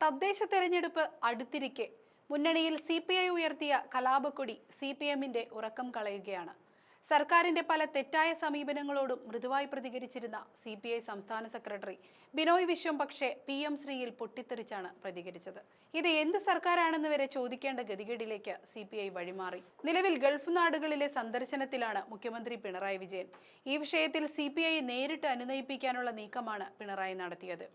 തദ്ദേശ തെരഞ്ഞെടുപ്പ് അടുത്തിരിക്കെ മുന്നണിയിൽ CPI ഉയർത്തിയ കലാപക്കൊടി CPMന്റെ ഉറക്കം കളയുകയാണ്. സർക്കാരിന്റെ പല തെറ്റായ സമീപനങ്ങളോടും മൃദുവായി പ്രതികരിച്ചിരുന്ന CPI സംസ്ഥാന സെക്രട്ടറി ബിനോയ് വിശ്വം പക്ഷേ PM ശ്രീയിൽ പൊട്ടിത്തെറിച്ചാണ് പ്രതികരിച്ചത്. ഇത് എന്ത് സർക്കാരാണെന്ന് വരെ ചോദിക്കേണ്ട ഗതികേടിലേക്ക് CPI വഴിമാറി. നിലവിൽ ഗൾഫ് നാടുകളിലെ സന്ദർശനത്തിലാണ് മുഖ്യമന്ത്രി പിണറായി വിജയൻ. ഈ വിഷയത്തിൽ CPI നേരിട്ട് അനുനയിപ്പിക്കാനുള്ള നീക്കമാണ് പിണറായി നടത്തിയത്.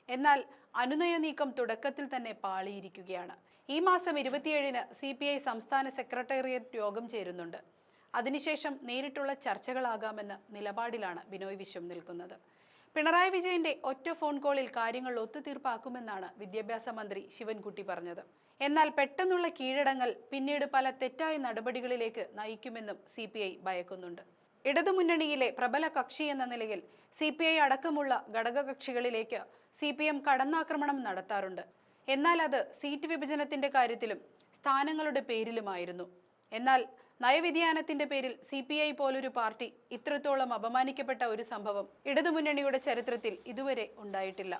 എന്നാൽ അനുനയ നീക്കം തുടക്കത്തിൽ തന്നെ പാളിയിരിക്കുകയാണ്. ഈ മാസം 27-ന് CPI സംസ്ഥാന സെക്രട്ടേറിയറ്റ് യോഗം ചേരുന്നുണ്ട്. അതിനുശേഷം നേരിട്ടുള്ള ചർച്ചകളാകാമെന്ന നിലപാടിലാണ് ബിനോയ് വിശ്വം നിൽക്കുന്നത്. പിണറായി വിജയന്റെ ഒറ്റ ഫോൺ കോളിൽ കാര്യങ്ങൾ ഒത്തുതീർപ്പാക്കുമെന്നാണ് വിദ്യാഭ്യാസ മന്ത്രി ശിവൻകുട്ടി പറഞ്ഞത്. എന്നാൽ പെട്ടെന്നുള്ള കീഴടങ്ങൽ പിന്നീട് പല തെറ്റായ നടപടികളിലേക്ക് നയിക്കുമെന്നും CPI ഭയക്കുന്നുണ്ട്. ഇടതുമുന്നണിയിലെ പ്രബല കക്ഷി എന്ന നിലയിൽ CPI അടക്കമുള്ള ഘടകകക്ഷികളിലേക്ക് CPM കടന്നാക്രമണം നടത്താറുണ്ട്. എന്നാൽ അത് സീറ്റ് വിഭജനത്തിന്റെ കാര്യത്തിലും സ്ഥാനങ്ങളുടെ പേരിലുമായിരുന്നു. എന്നാൽ നയവ്യതിയാനത്തിന്റെ പേരിൽ CPI പോലൊരു പാർട്ടി ഇത്രത്തോളം അപമാനിക്കപ്പെട്ട ഒരു സംഭവം ഇടതുമുന്നണിയുടെ ചരിത്രത്തിൽ ഇതുവരെ ഉണ്ടായിട്ടില്ല.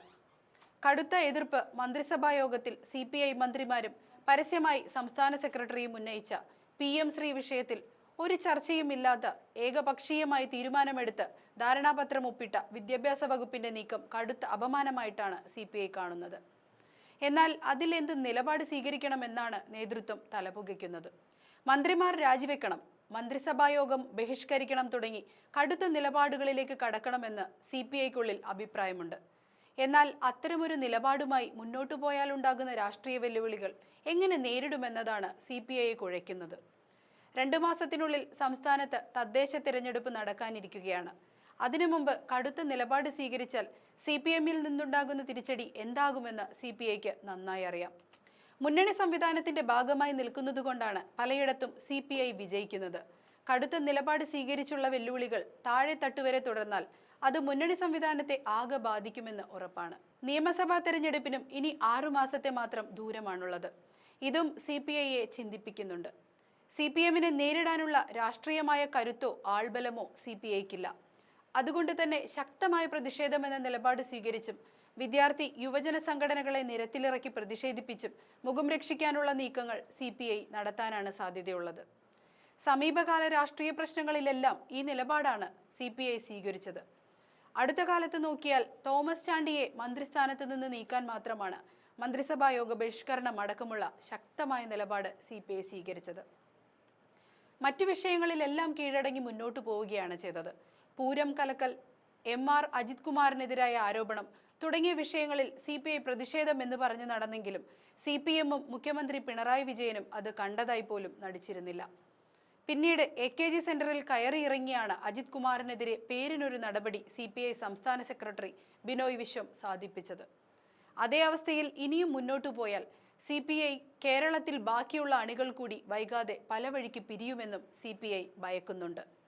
കടുത്ത എതിർപ്പ് മന്ത്രിസഭാ യോഗത്തിൽ CPI മന്ത്രിമാരും പരസ്യമായി സംസ്ഥാന സെക്രട്ടറിയും ഉന്നയിച്ച PM ശ്രീ വിഷയത്തിൽ ഒരു ചർച്ചയുമില്ലാത്ത ഏകപക്ഷീയമായി തീരുമാനമെടുത്ത് ധാരണാപത്രം ഒപ്പിട്ട വിദ്യാഭ്യാസ വകുപ്പിന്റെ നീക്കം കടുത്ത അപമാനമായിട്ടാണ് CPI കാണുന്നത്. എന്നാൽ അതിലെന്ത് നിലപാട് സ്വീകരിക്കണമെന്നാണ് നേതൃത്വം തലപുകയ്ക്കുന്നത്. മന്ത്രിമാർ രാജിവെക്കണം, മന്ത്രിസഭായോഗം ബഹിഷ്കരിക്കണം തുടങ്ങി കടുത്ത നിലപാടുകളിലേക്ക് കടക്കണമെന്ന് CPIക്കുള്ളിൽ അഭിപ്രായമുണ്ട്. എന്നാൽ അത്തരമൊരു നിലപാടുമായി മുന്നോട്ടു പോയാലുണ്ടാകുന്ന രാഷ്ട്രീയ വെല്ലുവിളികൾ എങ്ങനെ നേരിടുമെന്നതാണ് CPIയെ കുഴയ്ക്കുന്നത്. 2 മാസത്തിനുള്ളിൽ സംസ്ഥാനത്ത് തദ്ദേശ തിരഞ്ഞെടുപ്പ് നടക്കാനിരിക്കുകയാണ്. അതിനു മുമ്പ് കടുത്ത നിലപാട് സ്വീകരിച്ചാൽ CPMൽ നിന്നുണ്ടാകുന്ന തിരിച്ചടി എന്താകുമെന്ന് CPIക്ക് നന്നായി അറിയാം. മുന്നണി സംവിധാനത്തിന്റെ ഭാഗമായി നിൽക്കുന്നതുകൊണ്ടാണ് പലയിടത്തും CPI വിജയിക്കുന്നത്. കടുത്ത നിലപാട് സ്വീകരിച്ചുള്ള വെല്ലുവിളികൾ താഴെ തട്ടുവരെ തുടർന്നാൽ അത് മുന്നണി സംവിധാനത്തെ ആകെ ബാധിക്കുമെന്ന് ഉറപ്പാണ്. നിയമസഭാ തെരഞ്ഞെടുപ്പിനും ഇനി 6 മാസത്തെ മാത്രം ദൂരമാണുള്ളത്. ഇതും CPIയെ ചിന്തിപ്പിക്കുന്നുണ്ട്. CPMനെ നേരിടാനുള്ള രാഷ്ട്രീയമായ കരുത്തോ ആൾബലമോ CPIക്കില്ല. അതുകൊണ്ട് തന്നെ ശക്തമായ പ്രതിഷേധമെന്ന നിലപാട് സ്വീകരിച്ചും വിദ്യാർത്ഥി യുവജന സംഘടനകളെ നിരത്തിലിറക്കി പ്രതിഷേധിപ്പിച്ചും മുഖം രക്ഷിക്കാനുള്ള നീക്കങ്ങൾ CPI നടത്താനാണ് സാധ്യതയുള്ളത്. സമീപകാല രാഷ്ട്രീയ പ്രശ്നങ്ങളിലെല്ലാം ഈ നിലപാടാണ് CPI സ്വീകരിച്ചത്. അടുത്ത കാലത്ത് നോക്കിയാൽ തോമസ് ചാണ്ടിയെ മന്ത്രിസ്ഥാനത്ത് നിന്ന് നീക്കാൻ മാത്രമാണ് മന്ത്രിസഭാ യോഗ ബഹിഷ്കരണം അടക്കമുള്ള ശക്തമായ നിലപാട് CPI സ്വീകരിച്ചത്. മറ്റു വിഷയങ്ങളിലെല്ലാം കീഴടങ്ങി മുന്നോട്ടു പോവുകയാണ് ചെയ്തത്. പൂരം കലക്കൽ, MR അജിത് കുമാറിനെതിരായ ആരോപണം തുടങ്ങിയ വിഷയങ്ങളിൽ CPI പ്രതിഷേധം എന്ന് പറഞ്ഞു നടന്നെങ്കിലും CPMും മുഖ്യമന്ത്രി പിണറായി വിജയനും അത് കണ്ടതായി പോലും നടിച്ചിരുന്നില്ല. പിന്നീട് AKG സെന്ററിൽ കയറിയിറങ്ങിയാണ് അജിത് കുമാറിനെതിരെ പേരിനൊരു നടപടി CPI സംസ്ഥാന സെക്രട്ടറി ബിനോയ് വിശ്വം സാധിപ്പിച്ചത്. അതേ അവസ്ഥയിൽ ഇനിയും മുന്നോട്ടു പോയാൽ CPI കേരളത്തിൽ ബാക്കിയുള്ള അണികൾ കൂടി വൈകാതെ പല വഴിക്ക് പിരിയുമെന്നും CPI ഭയക്കുന്നുണ്ട്.